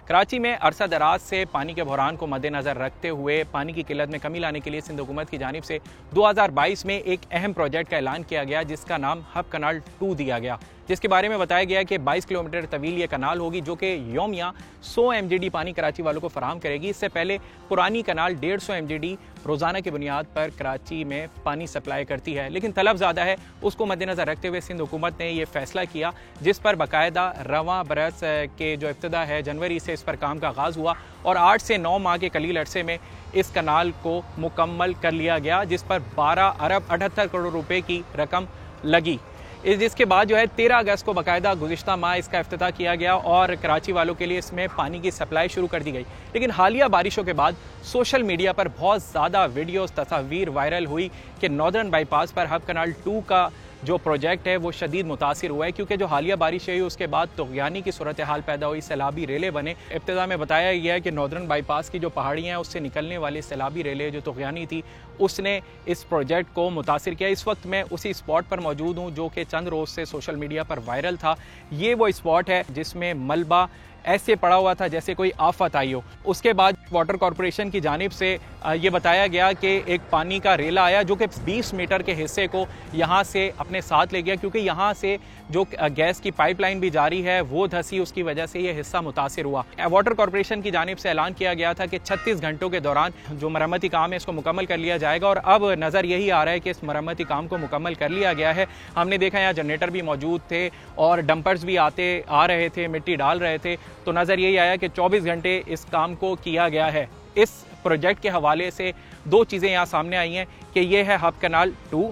कराची में अरसा दराज से पानी के बहरान को मद्देनजर रखते हुए पानी की किल्लत में कमी लाने के लिए सिंध हुकूमत की जानिब से 2022 में एक अहम प्रोजेक्ट का ऐलान किया गया जिसका नाम हब कनाल 2 दिया गया, जिसके बारे में बताया गया कि 22 किलोमीटर तवील ये कनाल होगी जो कि यौमिया 100 MGD पानी कराची वालों को फराहम करेगी। इससे पहले पुरानी कनाल 150 MGD रोज़ाना की बुनियाद पर कराची में पानी सप्लाई करती है, लेकिन तलब ज़्यादा है। उसको मद्देनजर रखते हुए सिंध हुकूमत ने यह फैसला किया जिस पर बाकायदा रवां बरस के जो इब्तिदा है जनवरी से इस पर काम का आगाज़ हुआ और 8 से 9 माह के कलील अरसे में इस कनाल को मुकम्मल कर लिया गया, जिस पर 12 अरब 78 करोड़ रुपए की रकम लगी। जिसके बाद जो है 13 अगस्त को बाकायदा गुज़िश्ता माह इसका इफ्तिताह किया गया और कराची वालों के लिए इसमें पानी की सप्लाई शुरू कर दी गई। लेकिन हालिया बारिशों के बाद सोशल मीडिया पर बहुत ज़्यादा वीडियोस तस्वीर वायरल हुई कि नॉर्दर्न बाईपास पर हब कनाल 2 का जो प्रोजेक्ट है वो शदीद मुतासिर हुआ है, क्योंकि जो हालिया बारिश हुई उसके बाद तुग़यानी की सूरत हाल पैदा हुई, सैलाबी रेले बने। इब्तिदा में बताया गया है कि नॉर्दर्न बाईपास की जो पहाड़ियाँ हैं उससे निकलने वाली सैलाबी रेले जो तुग़यानी थी उसने इस प्रोजेक्ट को मुतासिर किया। इस वक्त मैं उसी स्पॉट पर मौजूद हूँ जो कि चंद रोज़ से सोशल मीडिया पर वायरल था। ये वो स्पॉट है जिसमें मलबा ऐसे पड़ा हुआ था जैसे कोई आफत आई हो। उसके बाद वाटर कॉरपोरेशन की जानिब से ये बताया गया कि एक पानी का रेला आया जो कि 20 मीटर के हिस्से को यहाँ से अपने साथ ले गया, क्योंकि यहाँ से जो गैस की पाइपलाइन भी जारी है वो धसी, उसकी वजह से ये हिस्सा मुतासिर हुआ। वाटर कॉरपोरेशन की जानिब से ऐलान किया गया था कि 36 घंटों के दौरान जो मरम्मती काम है इसको मुकम्मल कर लिया जाएगा और अब नज़र यही आ रहा है कि इस मरम्मती काम को मुकम्मल कर लिया गया है। हमने देखा यहाँ जनरेटर भी मौजूद थे और डंपर्स भी आ रहे थे, मिट्टी डाल रहे थे, तो नज़र यही आया कि 24 घंटे इस काम को किया गया है। इस प्रोजेक्ट के हवाले से दो चीज़ें यहाँ सामने आई हैं कि ये है हब कनाल 2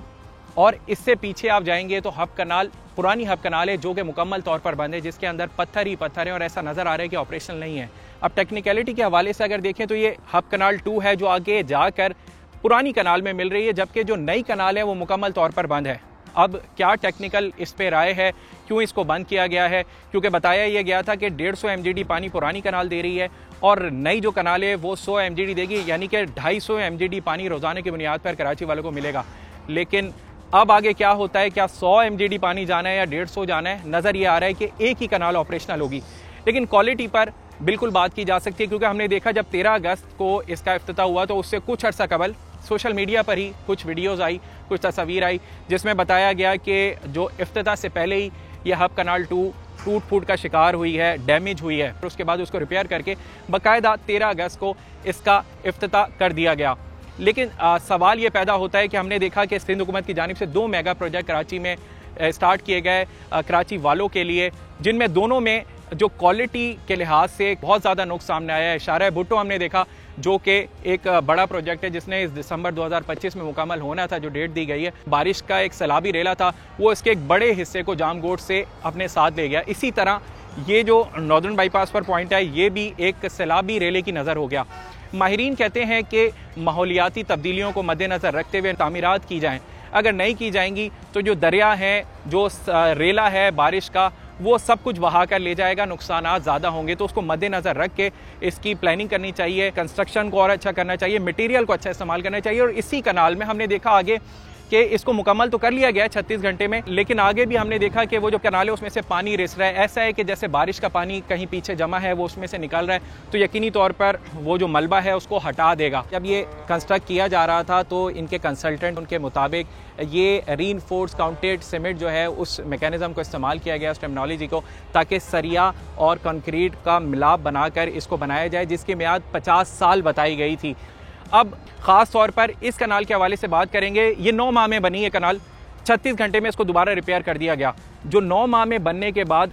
और इससे पीछे आप जाएंगे तो हब कनाल पुरानी हब कनाल है जो कि मुकम्मल तौर पर बंद है, जिसके अंदर पत्थर ही पत्थर है और ऐसा नज़र आ रहा है कि ऑपरेशनल नहीं है। अब टेक्निकलिटी के हवाले से अगर देखें तो ये हब कनाल 2 है जो आगे जाकर पुरानी कनाल में मिल रही है, जबकि जो नई कनाल है वो मुकम्मल तौर पर बंद है। अब क्या टेक्निकल इस पे राय है, क्यों इसको बंद किया गया है? क्योंकि बताया यह गया था कि 150 MGD पानी पुरानी कनाल दे रही है और नई जो कनाल है वो 100 MGD देगी, यानी कि 250 MGD पानी रोज़ाना की बुनियाद पर कराची वालों को मिलेगा। लेकिन अब आगे क्या होता है, क्या 100 MGD पानी जाना है या 150 जाना है? नज़र ये आ रहा है कि एक ही कनाल ऑपरेशनल होगी, लेकिन क्वालिटी पर बिल्कुल बात की जा सकती है, क्योंकि हमने देखा जब 13 अगस्त को इसका इफ्तिताह हुआ तो उससे कुछ अर्सा कबल सोशल मीडिया पर ही कुछ वीडियोस आई, कुछ तस्वीर आई जिसमें बताया गया कि जो इफ्तिताह से पहले ही यह हब कनाल 2 टूट फूट का शिकार हुई है, डैमेज हुई है, उसके बाद उसको रिपेयर करके बाकायदा 13 अगस्त को इसका इफ्तिताह कर दिया गया। लेकिन सवाल ये पैदा होता है कि हमने देखा कि सिंध हुकूमत की जानिब से 2 मेगा प्रोजेक्ट कराची में स्टार्ट किए गए कराची वालों के लिए, जिनमें दोनों में जो क्वालिटी के लिहाज से बहुत ज़्यादा नुक्स सामने आया है। इशारा भुट्टो हमने देखा जो कि एक बड़ा प्रोजेक्ट है जिसने इस दिसंबर 2025 में मुकम्मल होना था, जो डेट दी गई है। बारिश का एक सैलाबी रेला था वो इसके एक बड़े हिस्से को जामगोट से अपने साथ ले गया। इसी तरह ये जो नॉर्दर्न बाईपास पर पॉइंट है ये भी एक सैलाबी रेले की नज़र हो गया। माहिरीन कहते हैं कि माहौलियाती तब्दीलियों को मद्देनज़र रखते हुए तामीरात की जाएँ, अगर नहीं की जाएंगी तो जो दरिया है, जो रेला है बारिश का, वो सब कुछ बहा कर ले जाएगा, नुकसानात ज़्यादा होंगे। तो उसको मद्देनज़र रख के इसकी प्लानिंग करनी चाहिए, कंस्ट्रक्शन को और अच्छा करना चाहिए, मटेरियल को अच्छा इस्तेमाल करना चाहिए। और इसी कनाल में हमने देखा आगे कि इसको मुकम्मल तो कर लिया गया है 36 घंटे में, लेकिन आगे भी हमने देखा कि वो जो कनाल है उसमें से पानी रिस रहा है। ऐसा है कि जैसे बारिश का पानी कहीं पीछे जमा है वो उसमें से निकल रहा है, तो यकीनी तौर पर वो जो मलबा है उसको हटा देगा। जब ये कंस्ट्रक्ट किया जा रहा था तो इनके कंसल्टेंट उनके मुताबिक ये रीइंफोर्स काउंटेड सीमेंट जो है उस मेकैनिज़म को इस्तेमाल किया गया, उस टेक्नोलॉजी को, ताकि सरिया और कंक्रीट का मिलाप बनाकर इसको बनाया जाए, जिसकी मियाद 50 साल बताई गई थी। अब ख़ास तौर पर इस कनाल के हवाले से बात करेंगे। ये 9 माह में बनी है कनाल, 36 घंटे में इसको दोबारा रिपेयर कर दिया गया। जो 9 माह में बनने के बाद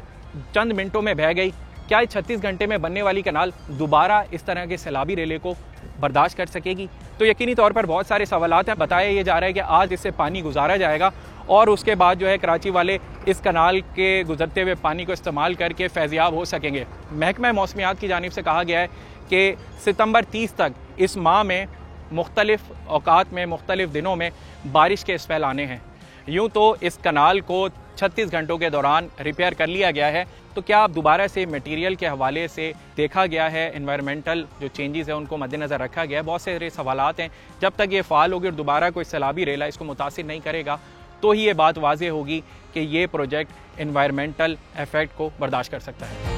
चंद मिनटों में बह गई, क्या 36 घंटे में बनने वाली कनाल दोबारा इस तरह के सैलाबी रेले को बर्दाश्त कर सकेगी? तो यकीनी तौर पर बहुत सारे सवालात हैं। बताया ये जा रहा है कि आज इससे पानी गुजारा जाएगा और उसके बाद जो है कराची वाले इस कनाल के गुजरते हुए पानी को इस्तेमाल करके फैज़याब हो सकेंगे। महकमा मौसमियात की जानिब से कहा गया है कि सितंबर 30 तक इस माह में मुख्तलिफ औकात में मुख्तलिफ दिनों में बारिश के स्पेल आने हैं। यूँ तो इस कनाल को 36 घंटों के दौरान रिपेयर कर लिया गया है, तो क्या अब दोबारा से मटेरियल के हवाले से देखा गया है, एनवायरमेंटल जो चेंजेस है उनको मद्देनज़र रखा गया है? बहुत सारे सवालात हैं। जब तक ये फ़ाल होगी और दोबारा कोई सैलाबी रेला इसको मुतासिर नहीं करेगा तो ही ये बात वाज़ेह होगी कि ये प्रोजेक्ट एनवायरमेंटल इफ़ेक्ट को बर्दाश्त कर सकता है।